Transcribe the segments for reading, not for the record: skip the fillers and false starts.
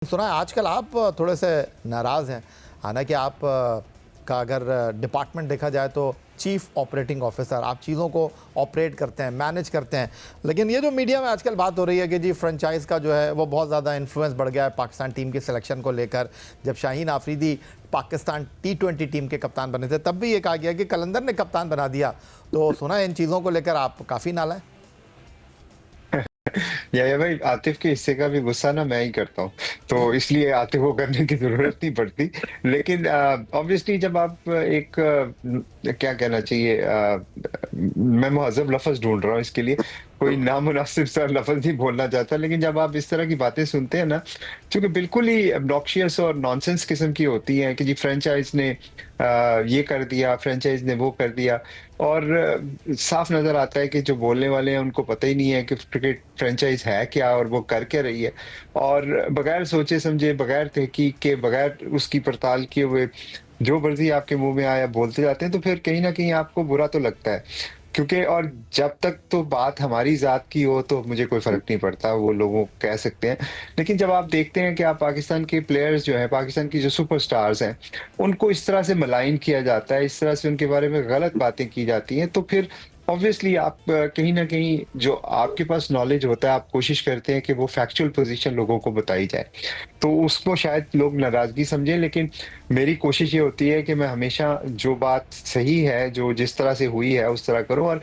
सुना है आजकल आप थोड़े से नाराज़ हैं। हालांकि आप का अगर डिपार्टमेंट देखा जाए तो चीफ ऑपरेटिंग ऑफिसर, आप चीज़ों को ऑपरेट करते हैं, मैनेज करते हैं। लेकिन ये जो मीडिया में आजकल बात हो रही है कि जी फ्रेंचाइज का जो है वो बहुत ज़्यादा इन्फ्लुएंस बढ़ गया है पाकिस्तान टीम के सिलेक्शन को लेकर। जब शाहीन आफरीदी पाकिस्तान T20 टीम के कप्तान बने थे तब भी ये कहा गया कि कलंदर ने कप्तान बना दिया। तो सुना है इन चीज़ों को लेकर आप काफ़ी नालायक। या भाई, आतिफ के हिस्से का भी गुस्सा ना मैं ही करता हूँ, तो इसलिए आतिफ को करने की जरूरत नहीं पड़ती। लेकिन ऑब्वियसली जब आप क्या कहना चाहिए, मैं मुहज़्ज़ब लफ्ज़ ढूंढ रहा हूँ इसके लिए, कोई नामुनासिब सा लफ्ज़ नहीं बोलना चाहता, लेकिन जब आप इस तरह की बातें सुनते हैं ना, जो कि बिल्कुल ही ऑब्नॉक्शियस और नॉनसेंस किस्म की होती हैं कि जी फ्रेंचाइज ने ये कर दिया, फ्रेंचाइज ने वो कर दिया, और साफ नजर आता है कि जो बोलने वाले हैं उनको पता ही नहीं है कि क्रिकेट फ्रेंचाइज है क्या और वो कर क्या रही है। और बगैर सोचे समझे, बगैर तहकीक के, बगैर उसकी पड़ताल किए हुए जो मर्जी आपके मुंह में आया बोलते जाते हैं, तो फिर कहीं ना कहीं आपको बुरा तो लगता है। क्योंकि और जब तक तो बात हमारी जात की हो तो मुझे कोई फर्क नहीं पड़ता, वो लोगों को कह सकते हैं। लेकिन जब आप देखते हैं कि आप पाकिस्तान के प्लेयर्स जो हैं, पाकिस्तान की जो सुपरस्टार्स हैं, उनको इस तरह से मलाइन किया जाता है, इस तरह से उनके बारे में गलत बातें की जाती हैं, तो फिर ऑब्वियसली आप कहीं ना कहीं जो आपके पास नॉलेज होता है, आप कोशिश करते हैं कि वो फैक्चुअल पोजीशन लोगों को बताई जाए, तो उसको शायद लोग नाराजगी समझें। लेकिन मेरी कोशिश ये होती है कि मैं हमेशा जो बात सही है, जो जिस तरह से हुई है उस तरह करूं। और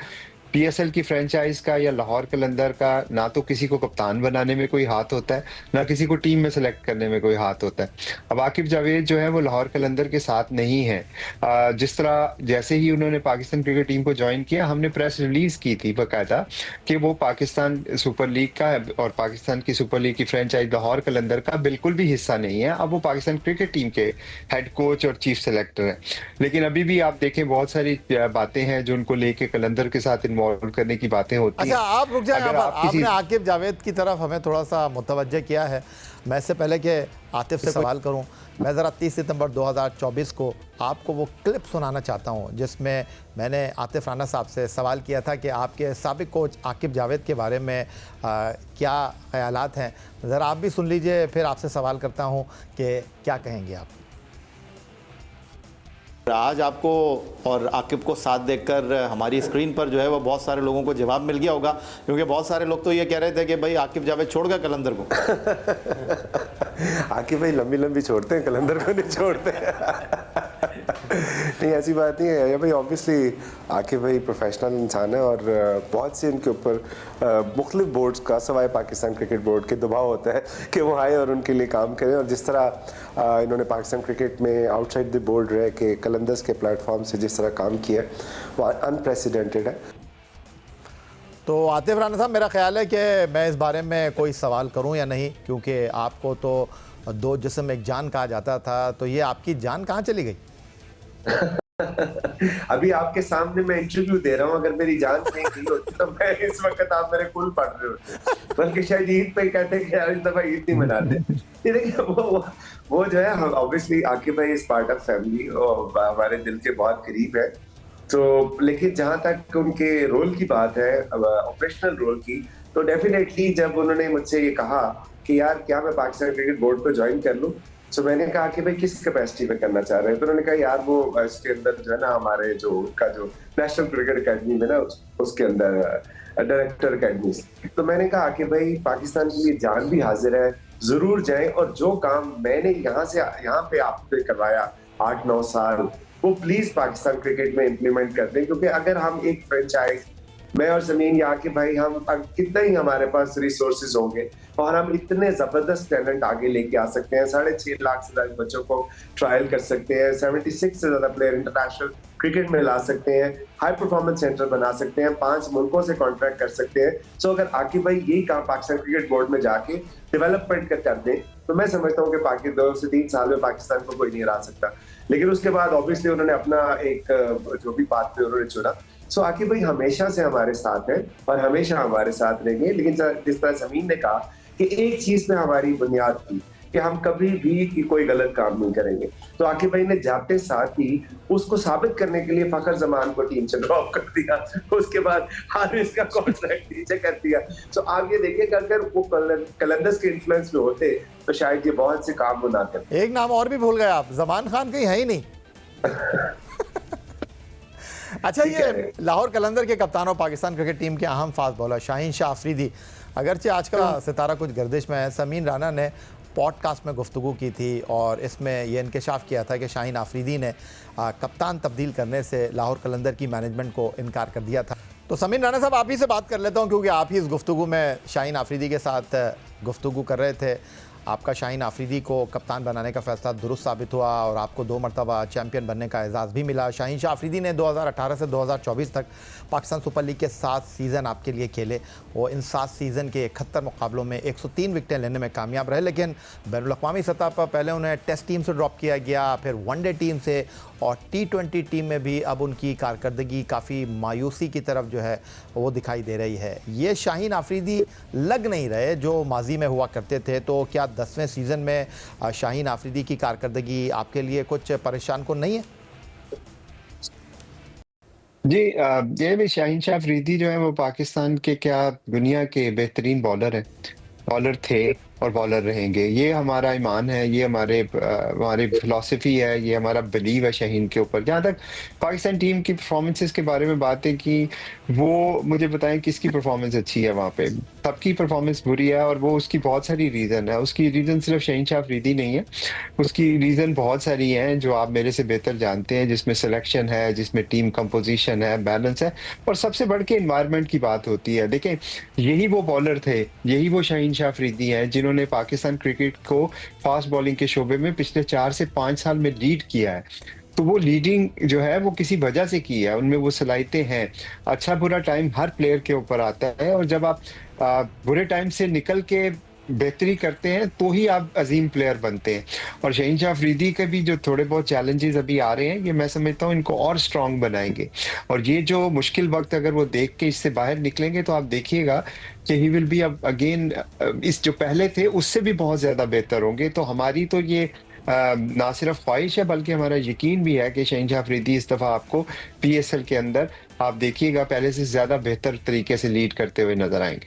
पीएसएल की फ्रेंचाइज का या लाहौर कलंदर का ना तो किसी को कप्तान बनाने में कोई हाथ होता है, ना किसी को टीम में सेलेक्ट करने में कोई हाथ होता है। अब आकिब जावेद जो है वो लाहौर कलंदर के साथ नहीं है। जिस तरह जैसे ही उन्होंने पाकिस्तान क्रिकेट टीम को ज्वाइन किया, हमने प्रेस रिलीज की थी बाकायदा कि वो पाकिस्तान सुपर लीग का और पाकिस्तान की सुपर लीग की फ्रेंचाइज लाहौर कलंदर का बिल्कुल भी हिस्सा नहीं है। अब वो पाकिस्तान क्रिकेट टीम के हेड कोच और चीफ सेलेक्टर हैं। लेकिन अभी भी आप देखें, बहुत सारी बातें हैं जो उनको लेके कलंदर के साथ इन्वॉल्व करने की बातें होती अच्छा, हैं। आप रुक जाए यहाँ अगर पर। आप किसी आपने आकिब जावेद की तरफ हमें थोड़ा सा मुतवज्जे किया है। मैं इससे पहले कि आतिफ से सवाल करूं, मैं ज़रा 30 सितंबर 2024 को आपको वो क्लिप सुनाना चाहता हूं जिसमें मैंने आतिफ राना साहब से सवाल किया था कि आपके साबिक कोच आकिब जावेद के बारे में क्या ख्यालात हैं। ज़रा आप भी सुन लीजिए, फिर आपसे सवाल करता हूं कि क्या कहेंगे आप। आज आपको और आकिब को साथ देखकर हमारी स्क्रीन पर जो है वो बहुत सारे लोगों को जवाब मिल गया होगा, क्योंकि बहुत सारे लोग तो ये कह रहे थे कि भाई आकिब जावेद छोड़ गया कलंदर को। आकिब भाई लंबी लंबी छोड़ते हैं, कलंदर को नहीं छोड़ते। नहीं, ऐसी बात नहीं है भाई। ऑब्वियसली आकिब भाई प्रोफेशनल इंसान है और बहुत से इनके ऊपर मुख्तलिफ बोर्ड्स का सवाए पाकिस्तान क्रिकेट बोर्ड के दबाव होता है कि वो आए और उनके लिए काम करें। और जिस तरह इन्होंने पाकिस्तान क्रिकेट में आउटसाइड द बोर्ड रह के कलंदर्स के प्लेटफॉर्म से जिस तरह काम किया वो अनप्रेसिडेंटेड है। तो आतिफ राना साहब, मेरा ख्याल है कि मैं इस बारे में कोई सवाल करूं या नहीं, क्योंकि आपको तो दो जिस्म एक जान कहा जाता था, तो ये आपकी जान कहाँ चली गई? अभी आपके सामने मैं इंटरव्यू दे रहा हूँ, अगर मेरी जान नहीं गई होती तो मैं इस वक्त आप मेरे कुल पढ़ रहे होते, बल्कि शायद ईद पे कहते कि यार इस दफा ईद नहीं मनाते। ये देखिए, वो जो है, हम ऑब्वियसली आकिब भाई इज पार्ट ऑफ फैमिली और हमारे दिल के बहुत करीब है। तो लेकिन जहां तक उनके रोल की बात है, ऑपरेशनल रोल की, तो डेफिनेटली जब उन्होंने मुझसे ये कहा कि यार क्या मैं पाकिस्तान क्रिकेट बोर्ड को ज्वाइन कर लूं, तो मैंने कहा कि भाई किस कैपेसिटी में करना चाह रहे हैं। तो उन्होंने कहा यार वो इसके अंदर जो है ना, हमारे जो उनका जो नेशनल क्रिकेट अकेडमी में ना, उसके अंदर डायरेक्टर अकेडमी। तो मैंने कहा कि भाई पाकिस्तान के लिए जान भी हाजिर है, जरूर जाएं, और जो काम मैंने यहाँ पे आपसे करवाया 8-9 साल, वो प्लीज पाकिस्तान क्रिकेट में इम्प्लीमेंट कर दें। क्योंकि अगर हम एक फ्रेंचाइज, मैं और जमीन या कि भाई हम कितना ही हमारे पास रिसोर्सेज होंगे और हम इतने जबरदस्त टैलेंट आगे लेके आ सकते हैं। 6.5 लाख से ज्यादा बच्चों को ट्रायल कर सकते हैं, 76 से ज्यादा प्लेयर इंटरनेशनल क्रिकेट में ला सकते हैं, हाई परफॉर्मेंस सेंटर बना सकते हैं, 5 मुल्कों से कॉन्ट्रैक्ट कर सकते हैं। सो अगर आकिब भाई यही काम पाकिस्तान क्रिकेट बोर्ड में जाके डेवलपमेंट कर दें, तो मैं समझता हूँ कि 2 से 3 साल में पाकिस्तान को कोई नहीं हरा सकता। लेकिन उसके बाद ऑब्वियसली उन्होंने अपना एक जो भी पाथ उन्होंने चुना। सो आकिब भाई हमेशा से हमारे साथ हैं और हमेशा हमारे साथ रहेंगे। लेकिन जिस तरह जमीन ने कहा कि एक चीज में हमारी बुनियाद थी कि हम कभी भी कोई गलत काम नहीं करेंगे। तो आकिब भाई ने जाते साथ ही उसको साबित करने के लिए फखर जमान को टीम से ड्रॉप कर दिया, उसके बाद हारिस का कॉन्ट्रैक्ट नीचे कर दिया। तो आप ये देखिए कि अगर वो कलंदर्स के इन्फ्लुएंस में होते तो शायद ये बहुत से काम वो ना करते। एक नाम और भी भूल गए आप, जमान खान कहीं है ही नहीं। अच्छा, ये लाहौर कलंदर के कप्तान और पाकिस्तान क्रिकेट टीम के अहम फास्ट बॉलर शाहीन शाह अफरीदी, अगरचे आज का सितारा कुछ गर्दिश में है, समीन राना ने पॉडकास्ट में गुफ्तगू की थी और इसमें यह इंकशाफ किया था कि शाहीन अफरीदी ने कप्तान तब्दील करने से लाहौर कलंदर की मैनेजमेंट को इनकार कर दिया था। तो समीन राना साहब, आप ही से बात कर लेता हूँ क्योंकि आप ही इस गुफ्तगू में शाहीन अफरीदी के साथ गुफ्तगू कर रहे थे। आपका शाहीन अफरीदी को कप्तान बनाने का फैसला दुरुस्त साबित हुआ और आपको 2 मरतबा चैंपियन बनने का एजाज़ भी मिला। शाहीन शाह अफरीदी ने 2018 से 2024 तक पाकिस्तान सुपर लीग के 7 सीज़न आपके लिए खेले। वो इन 7 सीज़न के 71 मुकाबलों में 103 विकेटें लेने में कामयाब रहे, लेकिन बैनुल-अक़वामी सतह पर पहले उन्हें टेस्ट टीम से ड्रॉप किया गया, फिर वनडे टीम से, और T20 टीम में भी अब उनकी कारकर्दगी काफ़ी मायूसी की तरफ जो है वो दिखाई दे रही है। ये शाहीन अफरीदी लग नहीं रहे जो माजी में हुआ करते थे। तो क्या 10वें सीज़न में शाहीन अफरीदी की कारकर्दगी आपके लिए कुछ परेशान को नहीं है? जी, ये भी शाहीन शाह अफरीदी जो है वो पाकिस्तान के क्या दुनिया के बेहतरीन बॉलर हैं, बॉलर थे और बॉलर रहेंगे। ये हमारा ईमान है, ये हमारी फिलॉसफी है, ये हमारा बिलीव है शाहीन के ऊपर। जहाँ तक पाकिस्तान टीम की परफॉर्मेंसेस के बारे में बात है कि वो मुझे बताएं किसकी परफॉर्मेंस अच्छी है वहाँ पे। सबकी परफॉर्मेंस बुरी है और वो उसकी बहुत सारी रीज़न है। उसकी रीज़न सिर्फ शाहीन शाह अफरीदी नहीं है, उसकी रीज़न बहुत सारी हैं जो आप मेरे से बेहतर जानते हैं, जिसमें सिलेक्शन है, जिसमें टीम कंपोजिशन है, बैलेंस है, और सबसे बढ़ के एनवायरनमेंट की बात होती है। देखें, यही वो बॉलर थे, यही वो शाहीन शाह अफरीदी हैं जिन्होंने पाकिस्तान क्रिकेट को फास्ट बॉलिंग के शोबे में पिछले 4 से 5 साल में लीड किया है। तो वो लीडिंग जो है वो किसी वजह से की है, उनमें वो सलाहियतें हैं। अच्छा बुरा टाइम हर प्लेयर के ऊपर आता है और जब आप बुरे टाइम से निकल के बेहतरी करते हैं तो ही आप अजीम प्लेयर बनते हैं। और शाहीन शाह अफरीदी के भी जो थोड़े बहुत चैलेंजेस अभी आ रहे हैं, ये मैं समझता हूँ इनको और स्ट्रांग बनाएंगे। और ये जो मुश्किल वक्त अगर वो देख के इससे बाहर निकलेंगे तो आप देखिएगा कि ही विल बी अब अगेन इस जो पहले थे उससे भी बहुत ज्यादा बेहतर होंगे। तो हमारी तो ये ना सिर्फ ख्वाहिश है बल्कि हमारा यकीन भी है कि शाहीन शाह अफरीदी इस दफा आपको PSL के अंदर आप देखिएगा पहले से ज्यादा बेहतर तरीके से लीड करते हुए नजर आएंगे।